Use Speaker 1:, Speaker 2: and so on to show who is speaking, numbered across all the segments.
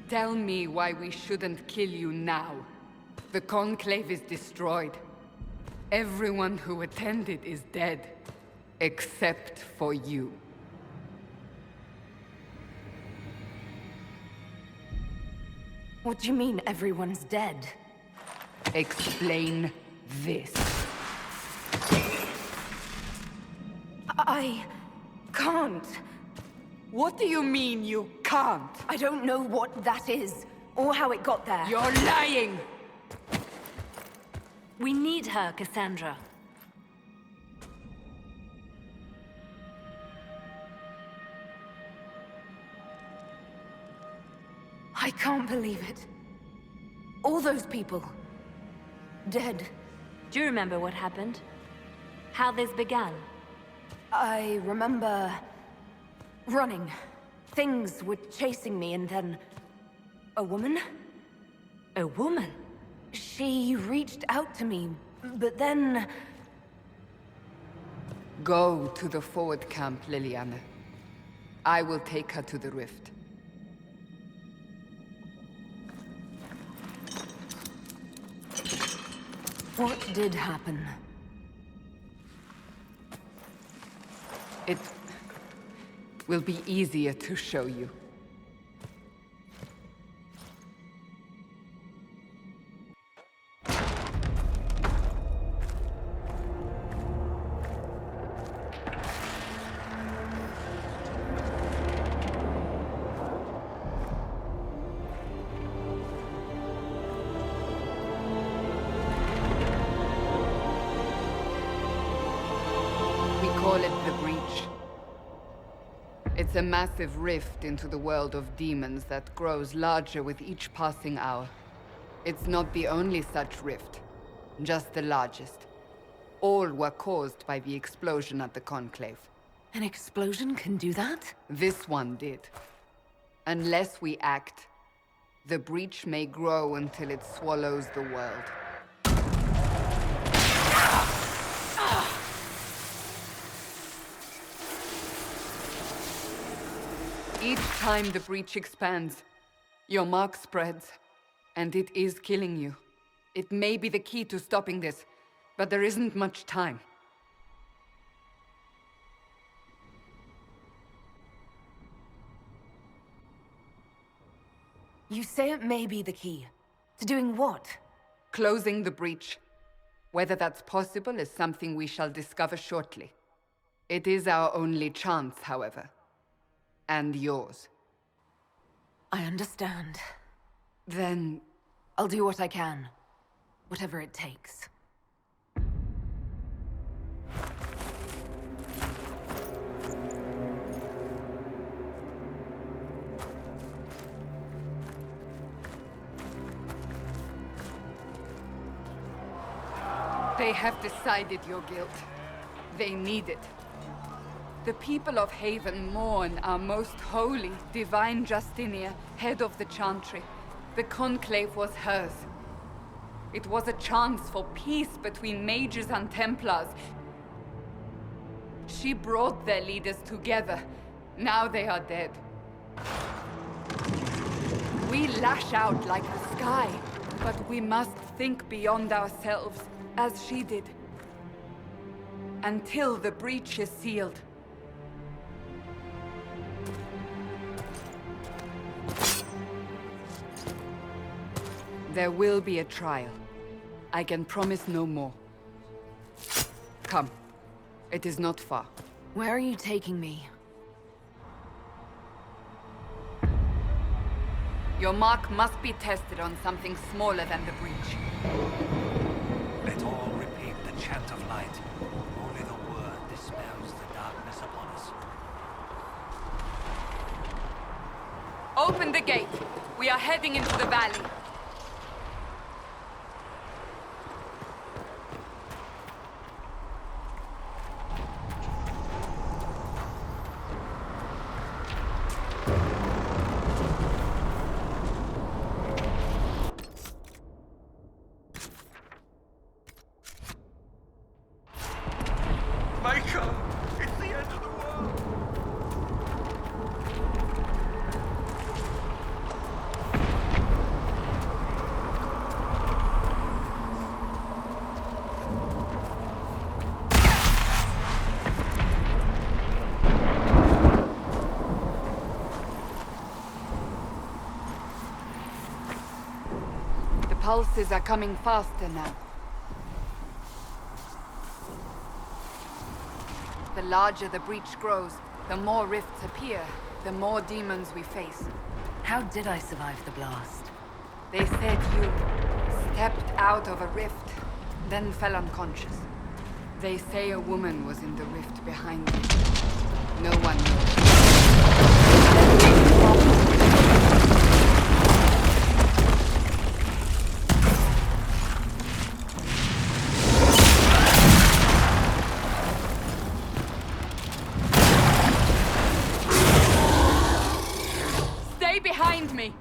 Speaker 1: Tell me why we shouldn't kill you now. The Conclave is destroyed. Everyone who attended is dead. Except for you.
Speaker 2: What do you mean everyone's dead?
Speaker 1: Explain this.
Speaker 2: I can't.
Speaker 1: What do you mean you can't?
Speaker 2: I don't know what that is, or how it got there.
Speaker 1: You're lying!
Speaker 3: We need her, Cassandra.
Speaker 2: I can't believe it. All those people. Dead.
Speaker 3: Do you remember what happened? How this began?
Speaker 2: I remember... running. Things were chasing me, and then... a woman?
Speaker 3: A woman?
Speaker 2: She reached out to me, but then...
Speaker 1: Go to the forward camp, Liliana. I will take her to the rift.
Speaker 2: What did happen?
Speaker 1: It will be easier to show you. Call it the Breach. It's a massive rift into the world of demons that grows larger with each passing hour. It's not the only such rift, just the largest. All were caused by the explosion at the Conclave.
Speaker 2: An explosion can do that?
Speaker 1: This one did. Unless we act, the Breach may grow until it swallows the world. Each time the Breach expands, your mark spreads, and it is killing you. It may be the key to stopping this, but there isn't much time.
Speaker 2: You say it may be the key. To doing what?
Speaker 1: Closing the Breach. Whether that's possible is something we shall discover shortly. It is our only chance, however. And yours.
Speaker 2: I understand.
Speaker 1: Then...
Speaker 2: I'll do what I can. Whatever it takes.
Speaker 1: They have decided your guilt. They need it. The people of Haven mourn our most holy, divine Justinia, head of the Chantry. The Conclave was hers. It was a chance for peace between mages and Templars. She brought their leaders together. Now they are dead. We lash out like the sky, but we must think beyond ourselves, as she did. Until the Breach is sealed. There will be a trial. I can promise no more. Come. It is not far.
Speaker 2: Where are you taking me?
Speaker 1: Your mark must be tested on something smaller than the Breach.
Speaker 4: Let all repeat the chant of light. Only the word dispels the darkness upon us.
Speaker 1: Open the gate. We are heading into the valley.
Speaker 4: Micah! It's the end of the world!
Speaker 1: pulses are coming faster now. The larger the breach grows, the more rifts appear, the more demons we face.
Speaker 2: How did I survive the blast?
Speaker 1: They said you stepped out of a rift, then fell unconscious. They say a woman was in the rift behind you. No one knows. Stay behind me!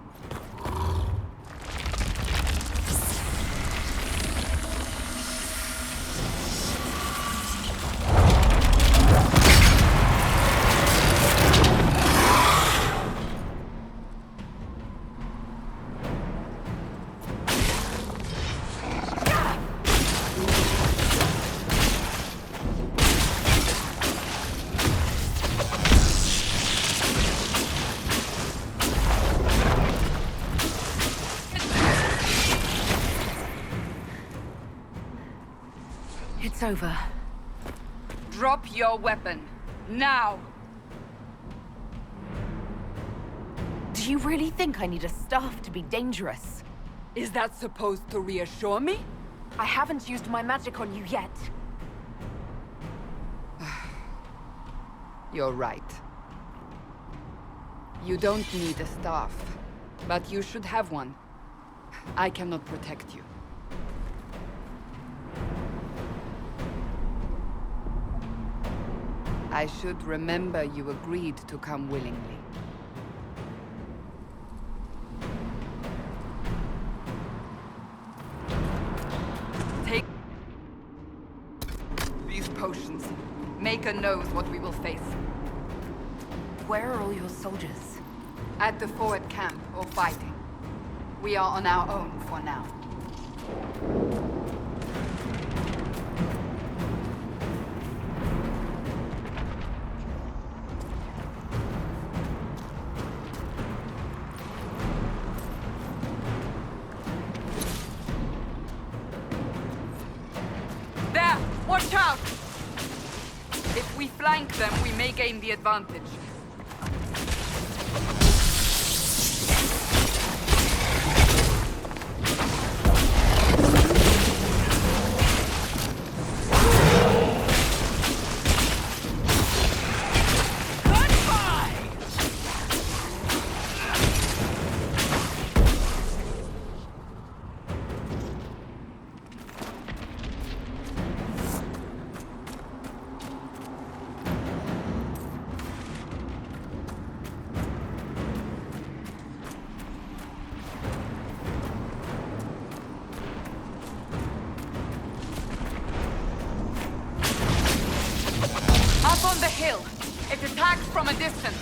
Speaker 2: It's over.
Speaker 1: Drop your weapon. Now!
Speaker 2: Do you really think I need a staff to be dangerous?
Speaker 1: Is that supposed to reassure me?
Speaker 2: I haven't used my magic on you yet.
Speaker 1: You're right. You don't need a staff, but you should have one. I cannot protect you. I should remember you agreed to come willingly. Take these potions. Maker knows what we will face.
Speaker 2: Where are all your soldiers?
Speaker 1: At the forward camp, or fighting. We are on our own for now. There! Watch out! If we flank them, we may gain the advantage. Up on the hill. It attacks from a distance.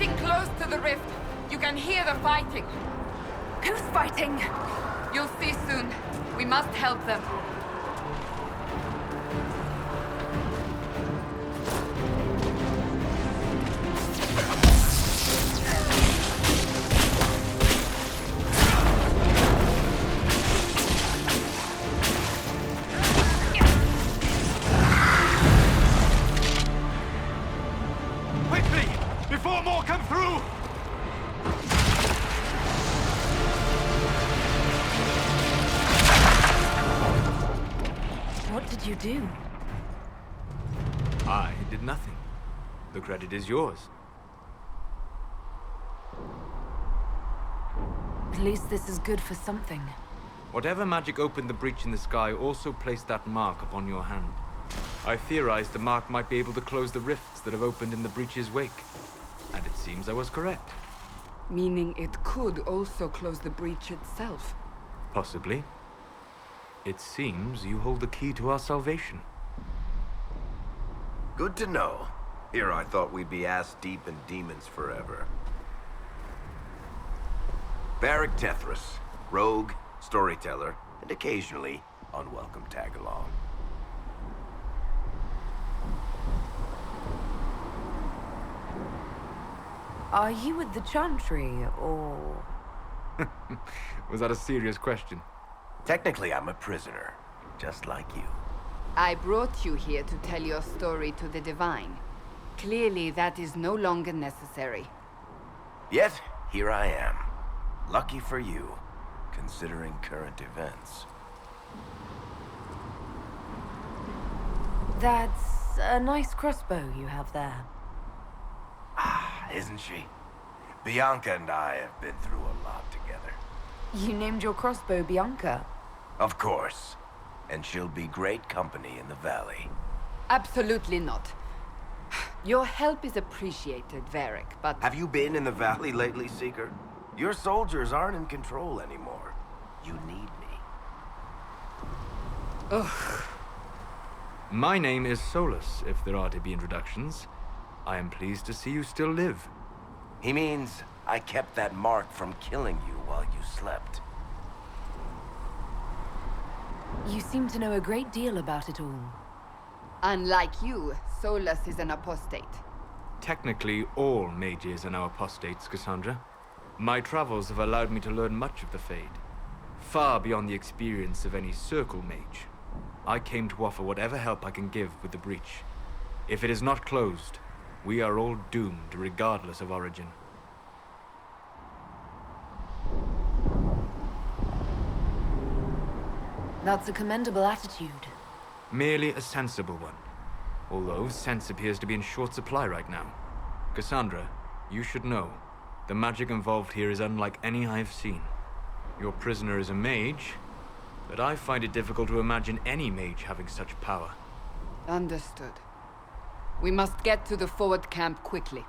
Speaker 1: getting close to the rift. You can hear the fighting.
Speaker 2: Who's fighting?
Speaker 1: You'll see soon. We must help them.
Speaker 5: Quickly! Before more come through!
Speaker 2: What did you do?
Speaker 5: I did nothing. The credit is yours.
Speaker 2: At least this is good for something.
Speaker 5: Whatever magic opened the breach in the sky also placed that mark upon your hand. I theorized the mark might be able to close the rifts that have opened in the breach's wake. And it seems I was correct.
Speaker 1: Meaning it could also close the breach itself.
Speaker 5: Possibly. It seems you hold the key to our salvation.
Speaker 6: Good to know. Here I thought we'd be ass-deep in demons forever. Varric Tethras, rogue, storyteller, and occasionally unwelcome tag-along.
Speaker 2: Are you with the Chantry, or...?
Speaker 5: Was that a serious question?
Speaker 6: Technically, I'm a prisoner, just like you.
Speaker 1: I brought you here to tell your story to the Divine. Clearly, that is no longer necessary.
Speaker 6: Yet, here I am. Lucky for you, considering current events.
Speaker 2: That's a nice crossbow you have there.
Speaker 6: Isn't she? Bianca and I have been through a lot together.
Speaker 2: You named your crossbow Bianca.
Speaker 6: Of course. And she'll be great company in the valley.
Speaker 1: Absolutely not. Your help is appreciated, Varric, but...
Speaker 6: Have you been in the valley lately, Seeker? Your soldiers aren't in control anymore. You need me.
Speaker 1: Ugh.
Speaker 5: My name is Solus, if there are to be introductions. I am pleased to see you still live.
Speaker 6: He means I kept that mark from killing you while you slept.
Speaker 2: You seem to know a great deal about it all.
Speaker 1: Unlike you, Solus is an apostate.
Speaker 5: Technically, all mages are now apostates, Cassandra. My travels have allowed me to learn much of the Fade, far beyond the experience of any Circle mage. I came to offer whatever help I can give with the breach. If it is not closed, we are all doomed, regardless of origin.
Speaker 2: That's a commendable attitude.
Speaker 5: Merely a sensible one. Although sense appears to be in short supply right now. Cassandra, you should know. The magic involved here is unlike any I have seen. Your prisoner is a mage, but I find it difficult to imagine any mage having such power.
Speaker 1: Understood. We must get to the forward camp quickly.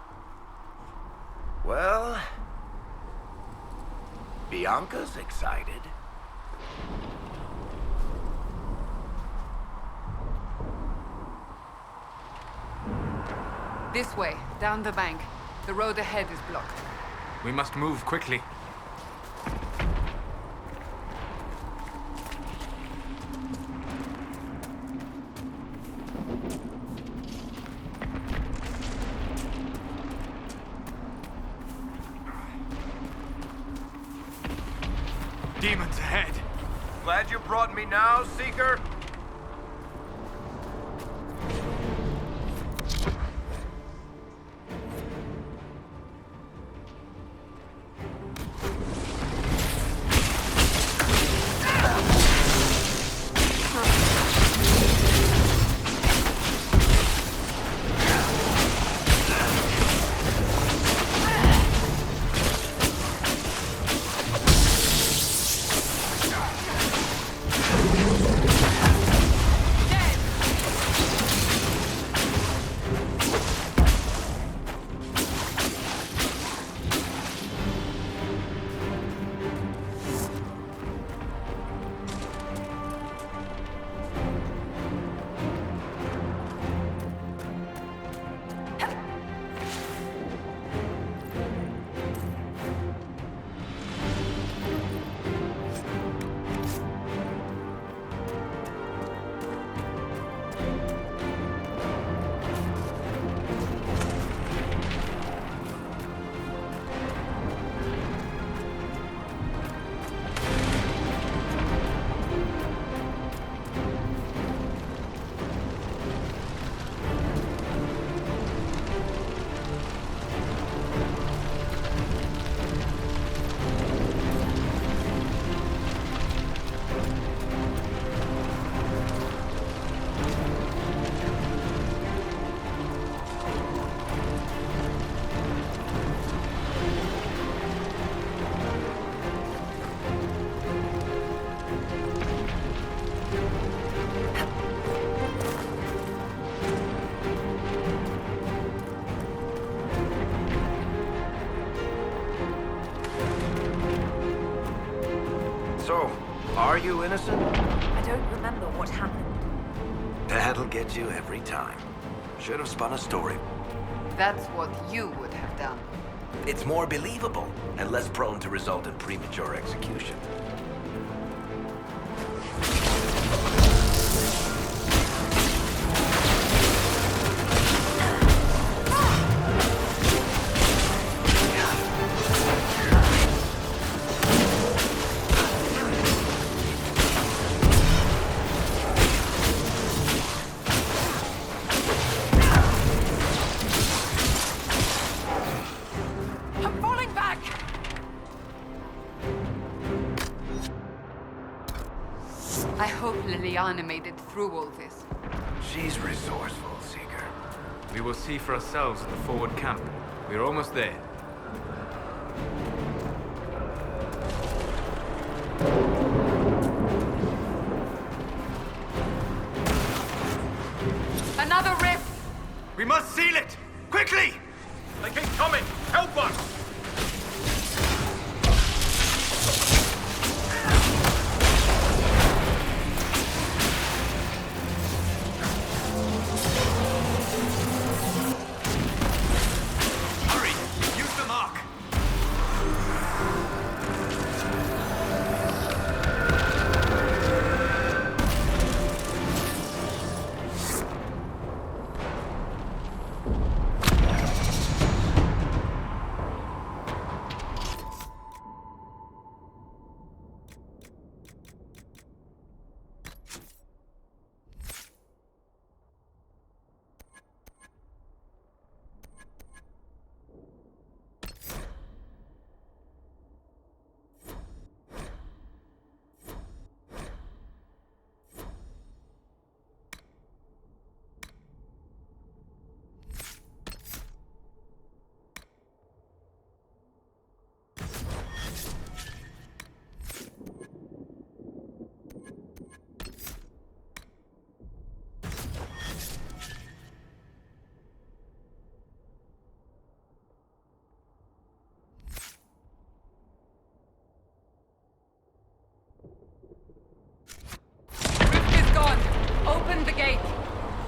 Speaker 6: Well... Bianca's excited.
Speaker 1: This way, down the bank. The road ahead is blocked.
Speaker 5: We must move quickly. Demons ahead!
Speaker 6: Glad you brought me now, Seeker? So, are you innocent?
Speaker 2: I don't remember what happened.
Speaker 6: That'll get you every time. Should have spun a story.
Speaker 1: That's what you would have done.
Speaker 6: It's more believable and less prone to result in premature execution.
Speaker 2: I'm falling back!
Speaker 1: I hope Liliana made it through all this.
Speaker 6: She's resourceful, Seeker.
Speaker 5: We will see for ourselves at the forward camp. We're almost there.
Speaker 1: Another rift!
Speaker 5: We must seal it! Quickly!
Speaker 7: They keep coming! Help us!
Speaker 5: Hurry! Use the mark!
Speaker 1: Rift is gone! Open the gate!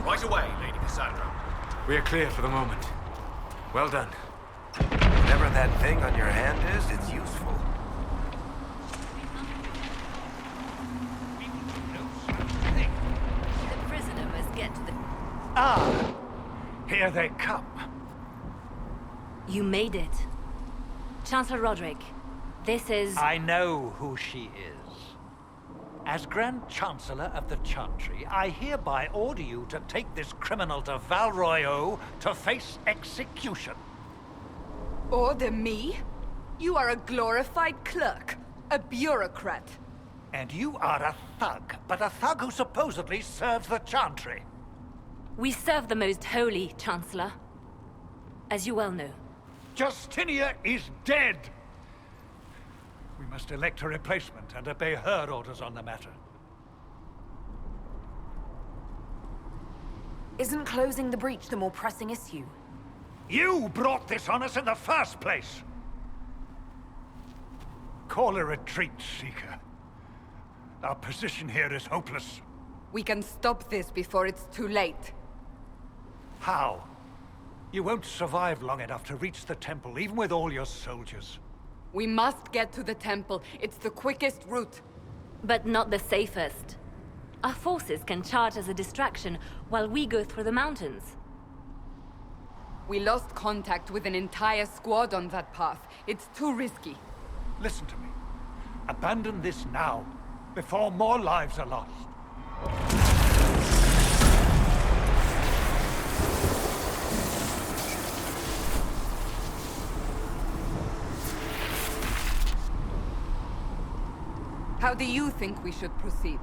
Speaker 7: Right away, Lady Cassandra.
Speaker 5: We are clear for the moment. Well done.
Speaker 6: Whatever that thing on your hand is, it's useful.
Speaker 2: The prisoner must get to the...
Speaker 8: Ah, here they come.
Speaker 3: You made it. Chancellor Roderick, this is...
Speaker 8: I know who she is. As Grand Chancellor of the Chantry, I hereby order you to take this criminal to Val Royeaux to face execution.
Speaker 1: Order me? You are a glorified clerk, a bureaucrat.
Speaker 8: And you are a thug, but a thug who supposedly serves the Chantry.
Speaker 3: We serve the most holy, Chancellor. As you well know.
Speaker 8: Justinia is dead! We must elect a replacement and obey her orders on the matter.
Speaker 2: Isn't closing the breach the more pressing issue?
Speaker 8: You brought this on us in the first place! Call a retreat, Seeker. Our position here is hopeless.
Speaker 1: We can stop this before it's too late.
Speaker 8: How? You won't survive long enough to reach the temple, even with all your soldiers.
Speaker 1: We must get to the temple. It's the quickest route.
Speaker 3: But not the safest. Our forces can charge as a distraction while we go through the mountains.
Speaker 1: We lost contact with an entire squad on that path. It's too risky.
Speaker 8: Listen to me. Abandon this now, before more lives are lost.
Speaker 1: How do you think we should proceed?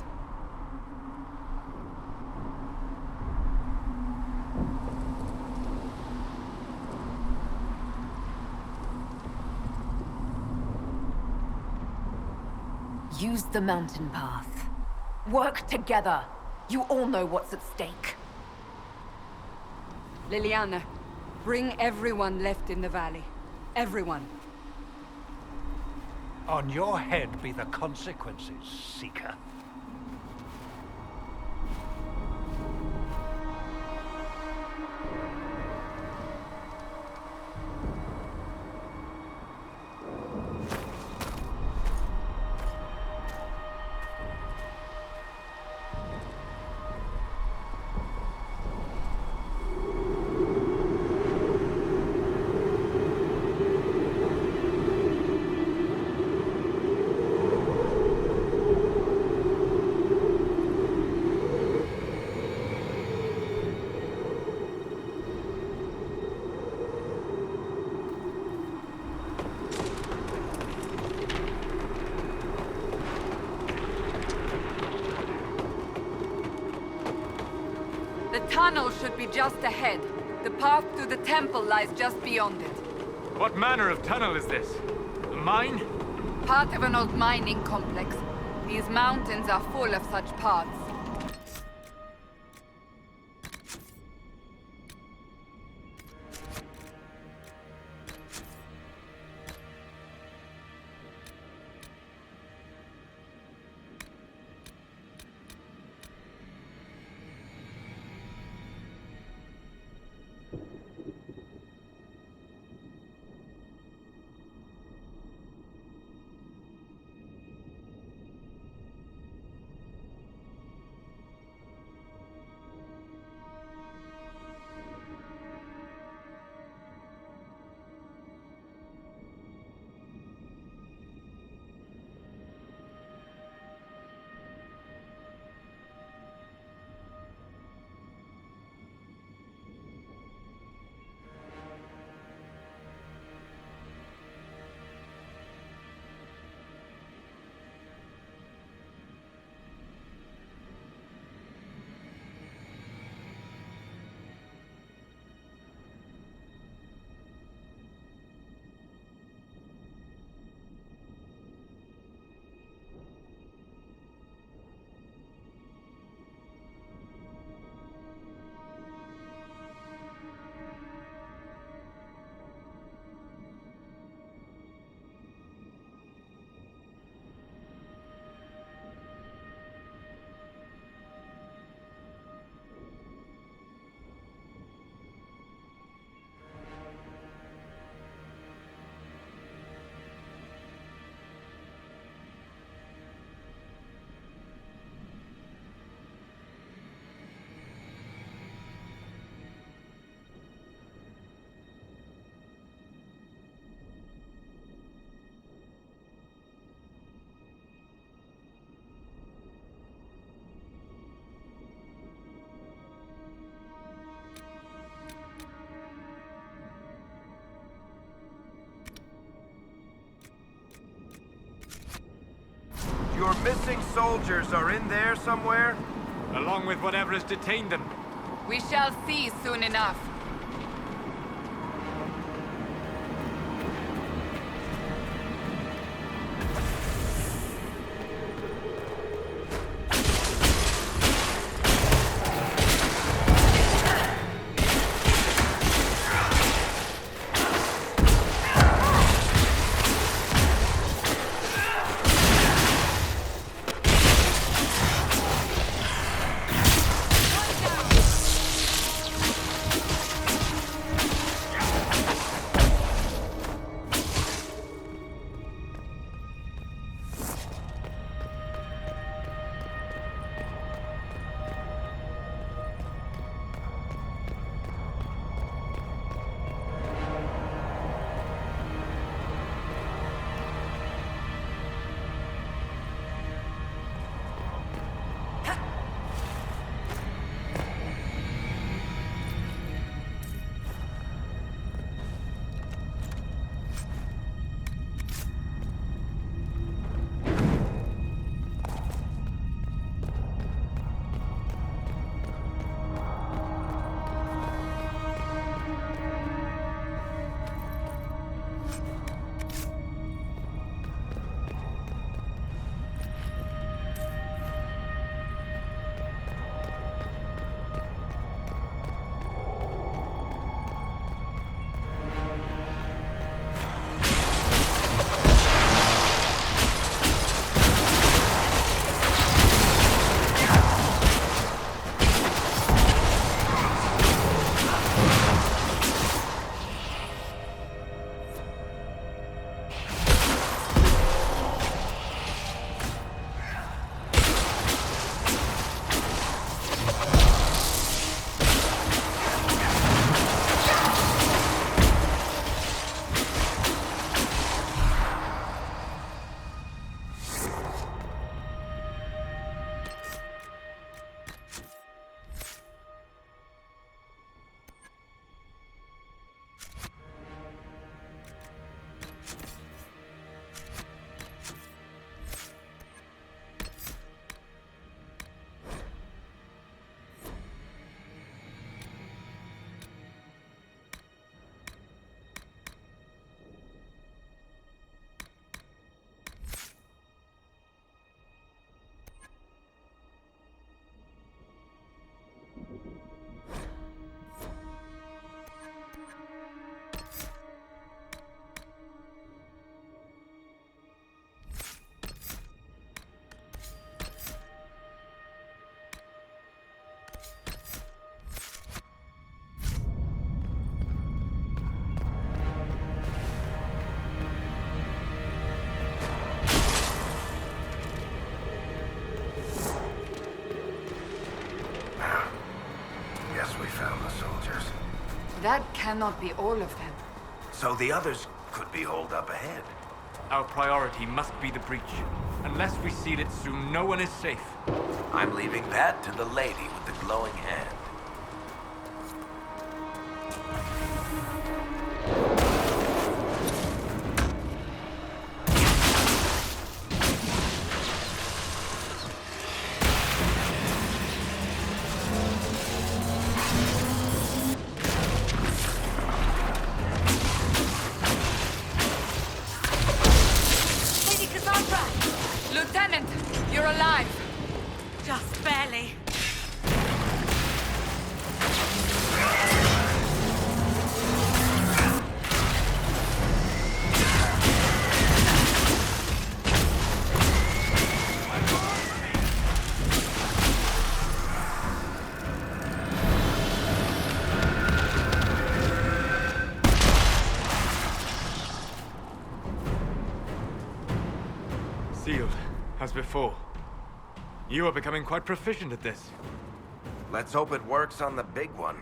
Speaker 2: Use the mountain path. Work together. You all know what's at stake.
Speaker 1: Liliana, bring everyone left in the valley. Everyone.
Speaker 8: On your head be the consequences, Seeker.
Speaker 1: The tunnel should be just ahead. The path to the temple lies just beyond it.
Speaker 5: What manner of tunnel is this? A mine?
Speaker 1: Part of an old mining complex. These mountains are full of such paths.
Speaker 6: Your missing soldiers are in there somewhere?
Speaker 5: Along with whatever has detained them.
Speaker 1: We shall see soon enough. That cannot be all of them.
Speaker 6: So the others could be holed up ahead.
Speaker 5: Our priority must be the breach. Unless we seal it soon, no one is safe.
Speaker 6: I'm leaving that to the lady with the glowing hand.
Speaker 1: Lieutenant, you're alive.
Speaker 3: Just barely.
Speaker 5: Sealed, as before. You are becoming quite proficient at this.
Speaker 6: Let's hope it works on the big one.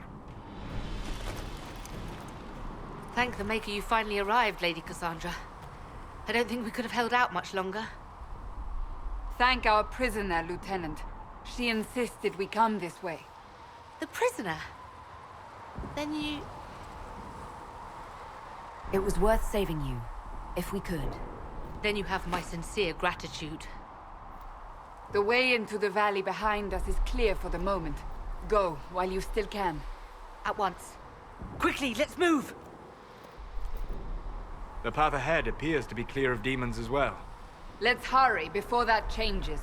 Speaker 3: Thank the Maker you finally arrived, Lady Cassandra. I don't think we could have held out much longer.
Speaker 1: Thank our prisoner, Lieutenant. She insisted we come this way.
Speaker 3: The prisoner? Then you...
Speaker 2: It was worth saving you, if we could.
Speaker 3: Then you have my sincere gratitude.
Speaker 1: The way into the valley behind us is clear for the moment. Go, while you still can.
Speaker 3: At once. Quickly, let's move!
Speaker 5: The path ahead appears to be clear of demons as well.
Speaker 1: Let's hurry before that changes.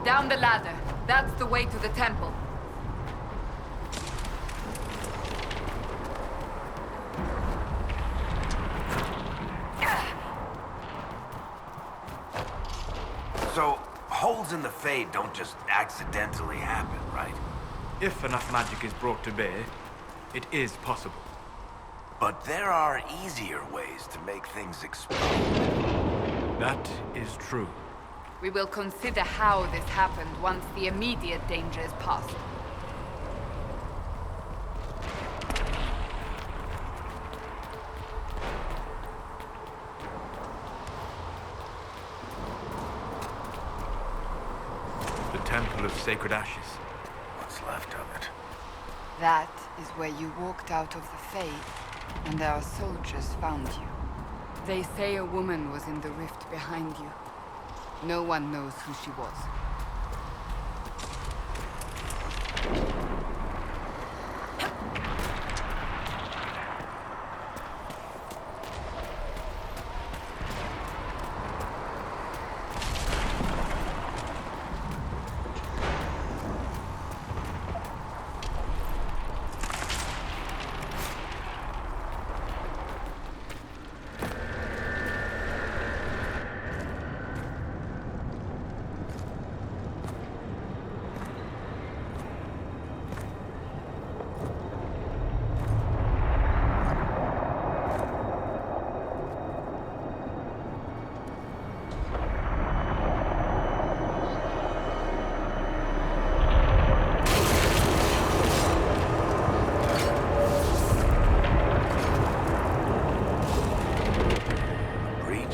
Speaker 1: Down the ladder. That's the way to the temple.
Speaker 6: So, holes in the Fade don't just accidentally happen, right?
Speaker 5: If enough magic is brought to bear, it is possible.
Speaker 6: But there are easier ways to make things explode.
Speaker 5: That is true.
Speaker 1: We will consider how this happened once the immediate danger is past.
Speaker 5: The Temple of Sacred Ashes.
Speaker 6: What's left of it?
Speaker 1: That is where you walked out of the Fade, and our soldiers found you. They say a woman was in the rift behind you. No one knows who she was.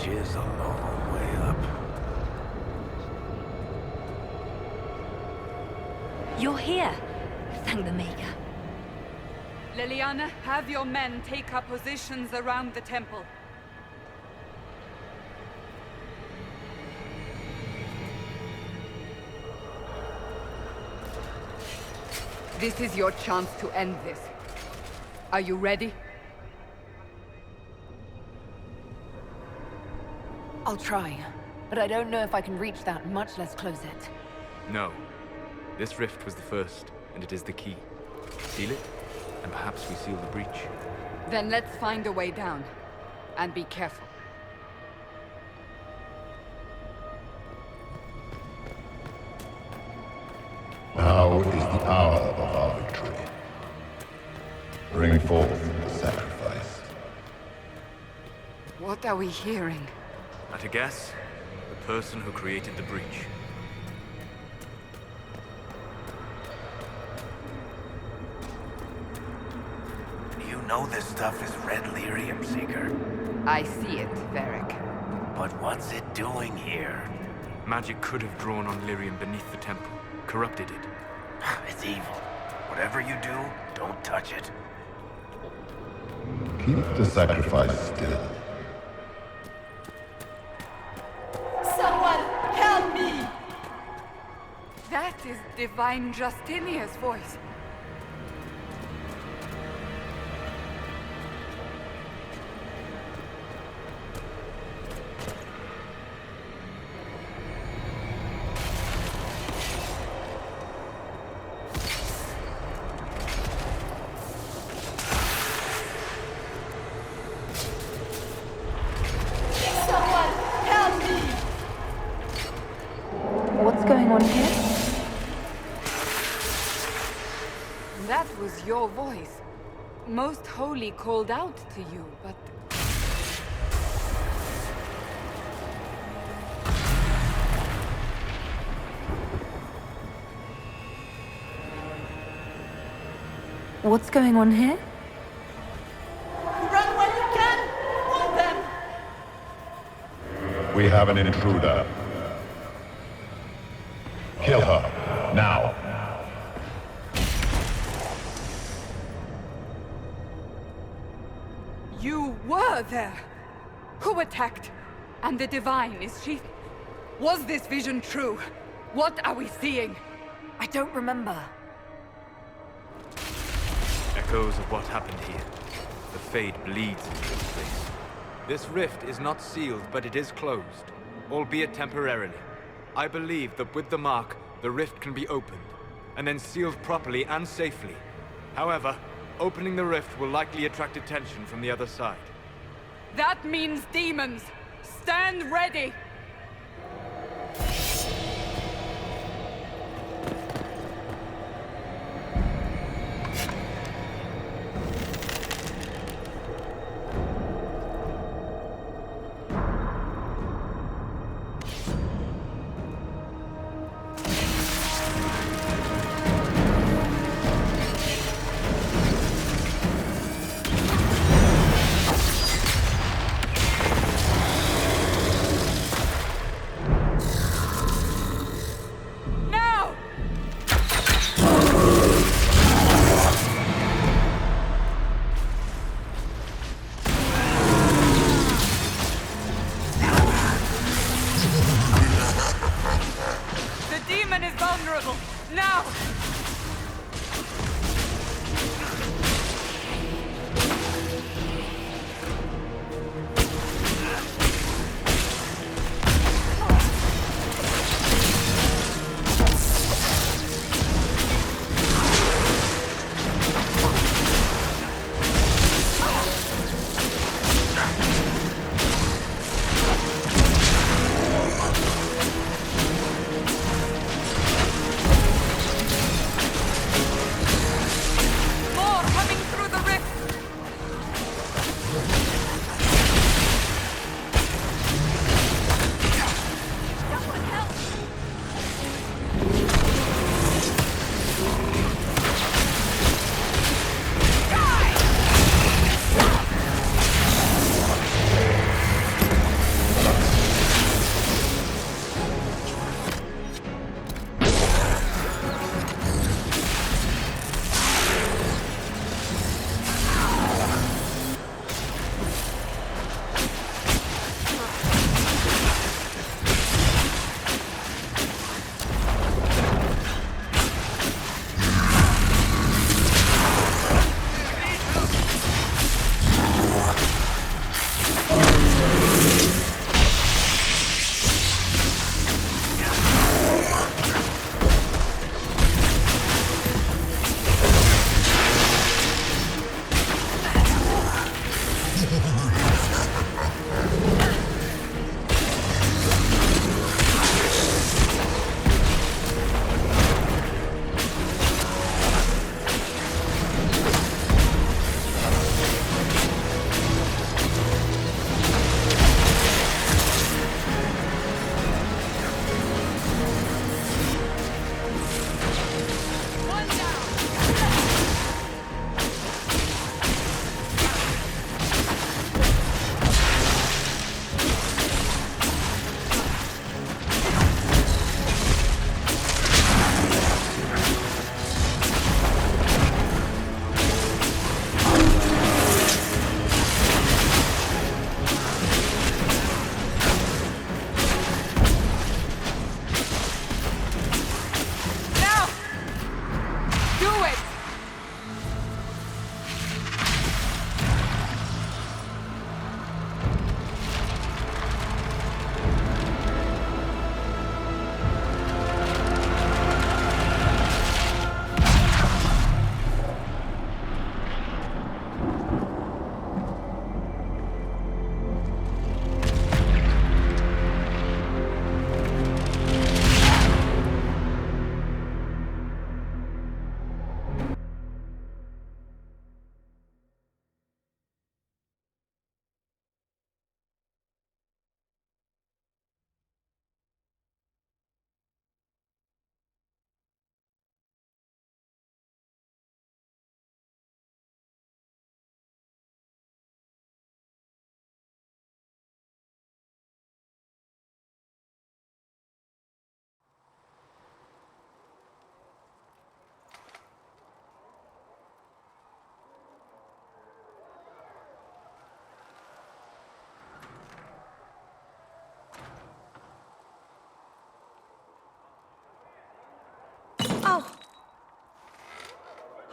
Speaker 6: Is a long way up.
Speaker 3: You're here. Thank the Maker.
Speaker 1: Leliana, have your men take up positions around the temple. This is your chance to end this. Are you ready?
Speaker 2: I'll try, but I don't know if I can reach that, much less close it.
Speaker 5: No. This rift was the first, and it is the key. Seal it, and perhaps we seal the breach.
Speaker 1: Then let's find a way down. And be careful.
Speaker 9: Now is the hour of our victory. Bring forth the sacrifice.
Speaker 1: What are we hearing?
Speaker 5: At a guess, the person who created the breach.
Speaker 6: know this stuff is red lyrium, Seeker.
Speaker 1: I see it, Varric.
Speaker 6: But what's it doing here?
Speaker 5: Magic could have drawn on lyrium beneath the temple, corrupted it.
Speaker 6: It's evil. Whatever you do, don't touch it.
Speaker 9: Keep the sacrifice still.
Speaker 1: Someone help me! That is Divine Justinia's voice.
Speaker 2: What's going on here?
Speaker 1: That was your voice. Most Holy called out to you, but...
Speaker 2: What's going on here?
Speaker 1: Run while you can! Hold them!
Speaker 9: We have an intruder. Kill her, now.
Speaker 1: You were there! Who attacked? And the Divine, is she... Was this vision true? What are we seeing?
Speaker 2: I don't remember.
Speaker 5: Echoes of what happened here. The Fade bleeds into this place. This rift is not sealed, but it is closed, albeit temporarily. I believe that with the mark, the rift can be opened, and then sealed properly and safely. However, opening the rift will likely attract attention from the other side.
Speaker 1: That means demons! Stand ready!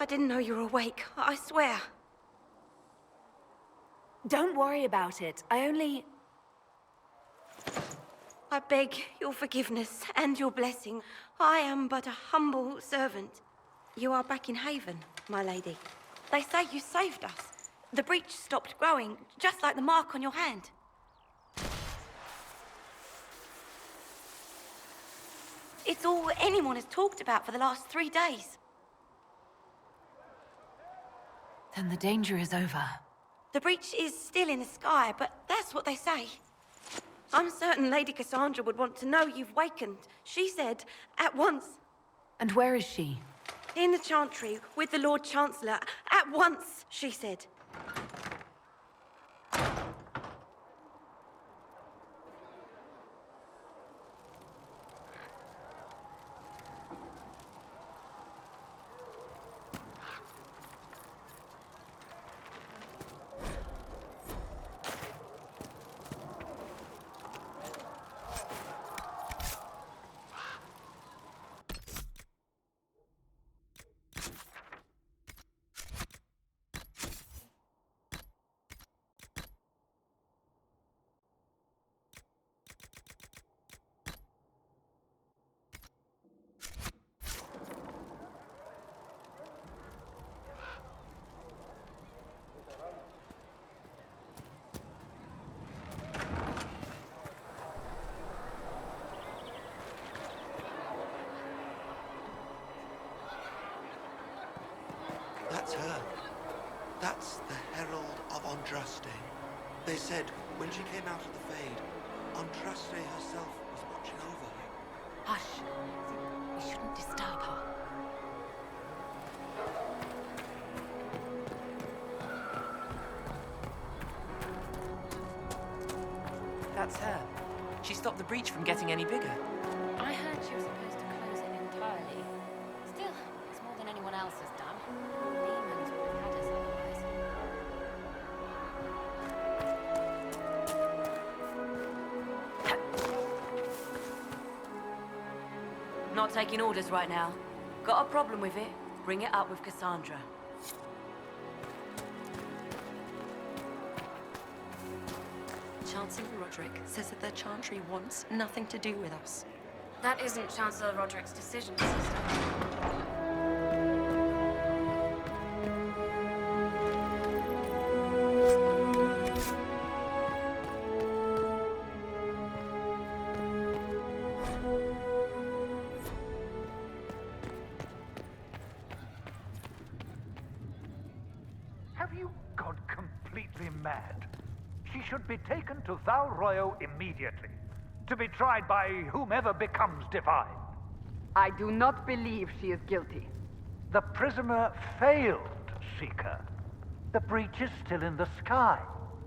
Speaker 10: I didn't know you were awake, I swear.
Speaker 2: Don't worry about it. I
Speaker 10: beg your forgiveness and your blessing. I am but a humble servant. You are back in Haven, my lady. They say you saved us. The breach stopped growing, just like the mark on your hand. It's all anyone has talked about for the last 3 days.
Speaker 2: Then the danger is over.
Speaker 10: The breach is still in the sky, but that's what they say. I'm certain Lady Cassandra would want to know you've wakened. She said, at once.
Speaker 2: And where is she?
Speaker 10: In the Chantry, with the Lord Chancellor. At once, she said.
Speaker 11: That's her. That's the Herald of Andraste. They said when she came out of the Fade, Andraste herself was watching over her.
Speaker 2: Hush. We shouldn't disturb her.
Speaker 12: That's her. She stopped the breach from getting any bigger.
Speaker 13: I heard she was supposed to close it entirely. Still, it's more than anyone else has done. Demons would have had us otherwise.
Speaker 2: Not taking orders right now. Got a problem with it? Bring it up with Cassandra.
Speaker 10: Chancellor Roderick says that the Chantry wants nothing to do with us.
Speaker 13: That isn't Chancellor Roderick's decision, sister.
Speaker 8: Have you gone completely mad? She should be taken to Val Royo immediately, to be tried by whomever becomes divine.
Speaker 1: I do not believe she is guilty.
Speaker 8: The prisoner failed, Seeker. The breach is still in the sky.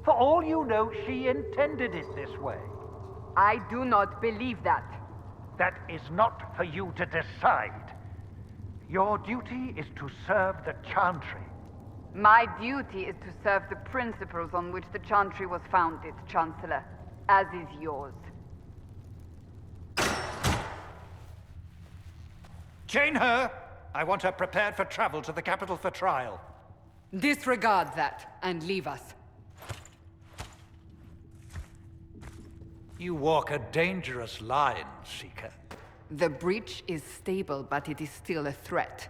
Speaker 8: For all you know, she intended it this way.
Speaker 1: I do not believe that.
Speaker 8: That is not for you to decide. Your duty is to serve the Chantry.
Speaker 1: My duty is to serve the principles on which the Chantry was founded, Chancellor, as is yours.
Speaker 8: Chain her! I want her prepared for travel to the capital for trial.
Speaker 1: Disregard that, and leave us.
Speaker 8: You walk a dangerous line, Seeker.
Speaker 1: The breach is stable, but it is still a threat.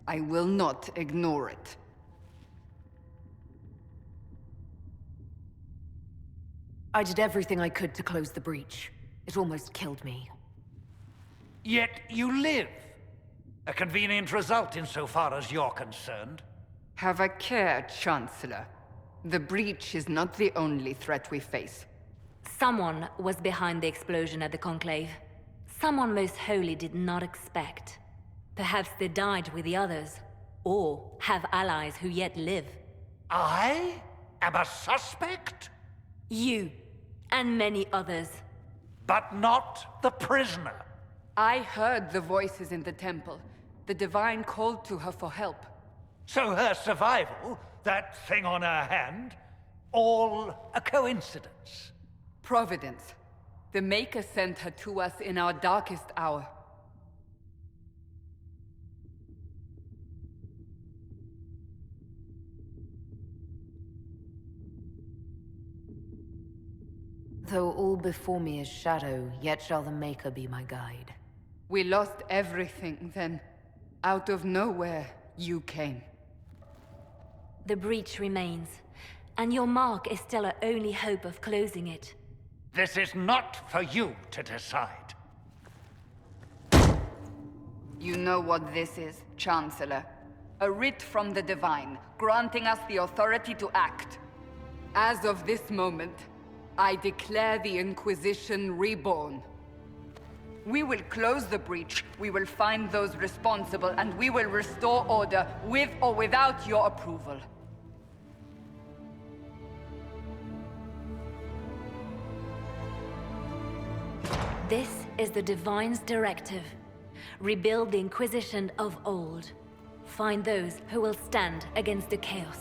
Speaker 1: I will not ignore it.
Speaker 2: I did everything I could to close the breach. It almost killed me.
Speaker 8: Yet you live. A convenient result insofar as you're concerned.
Speaker 1: Have a care, Chancellor. The breach is not the only threat we face.
Speaker 3: Someone was behind the explosion at the Conclave. Someone most holy did not expect. Perhaps they died with the others, or have allies who yet live.
Speaker 8: I am a suspect?
Speaker 3: You, and many others.
Speaker 8: But not the prisoner.
Speaker 1: I heard the voices in the temple. The Divine called to her for help.
Speaker 8: So her survival, that thing on her hand, all a coincidence?
Speaker 1: Providence. The Maker sent her to us in our darkest hour.
Speaker 2: Though all before me is shadow, yet shall the Maker be my guide.
Speaker 1: We lost everything then. Out of nowhere, you came.
Speaker 3: The breach remains, and your mark is still our only hope of closing it.
Speaker 8: This is not for you to decide.
Speaker 1: You know what this is, Chancellor. A writ from the Divine, granting us the authority to act. As of this moment, I declare the Inquisition reborn. We will close the breach, we will find those responsible, and we will restore order with or without your approval.
Speaker 3: This is the Divine's directive. Rebuild the Inquisition of old. Find those who will stand against the chaos.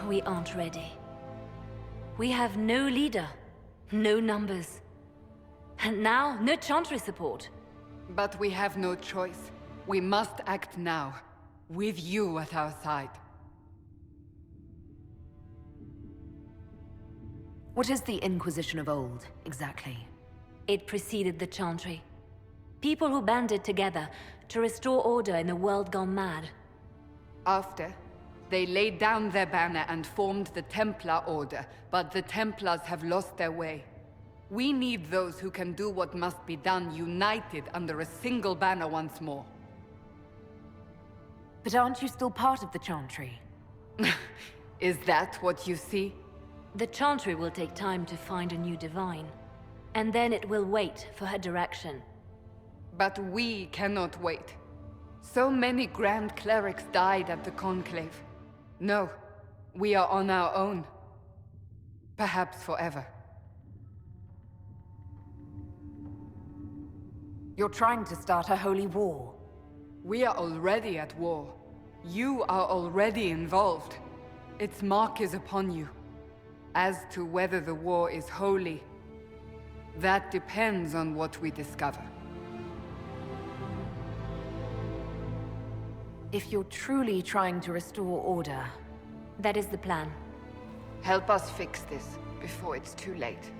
Speaker 3: We aren't ready. We have no leader, no numbers. And now, no Chantry support.
Speaker 1: But we have no choice. We must act now, with you at our side.
Speaker 2: What is the Inquisition of old, exactly?
Speaker 3: It preceded the Chantry. People who banded together to restore order in a world gone mad.
Speaker 1: After, they laid down their banner and formed the Templar Order, but the Templars have lost their way. We need those who can do what must be done, united under a single banner once more.
Speaker 2: But aren't you still part of the Chantry?
Speaker 1: Is that what you see?
Speaker 3: The Chantry will take time to find a new Divine. And then it will wait for her direction.
Speaker 1: But we cannot wait. So many Grand Clerics died at the Conclave. No, we are on our own. Perhaps forever.
Speaker 2: You're trying to start a holy war.
Speaker 1: We are already at war. You are already involved. Its mark is upon you. As to whether the war is holy, that depends on what we discover.
Speaker 2: If you're truly trying to restore order...
Speaker 3: That is the plan.
Speaker 1: Help us fix this before it's too late.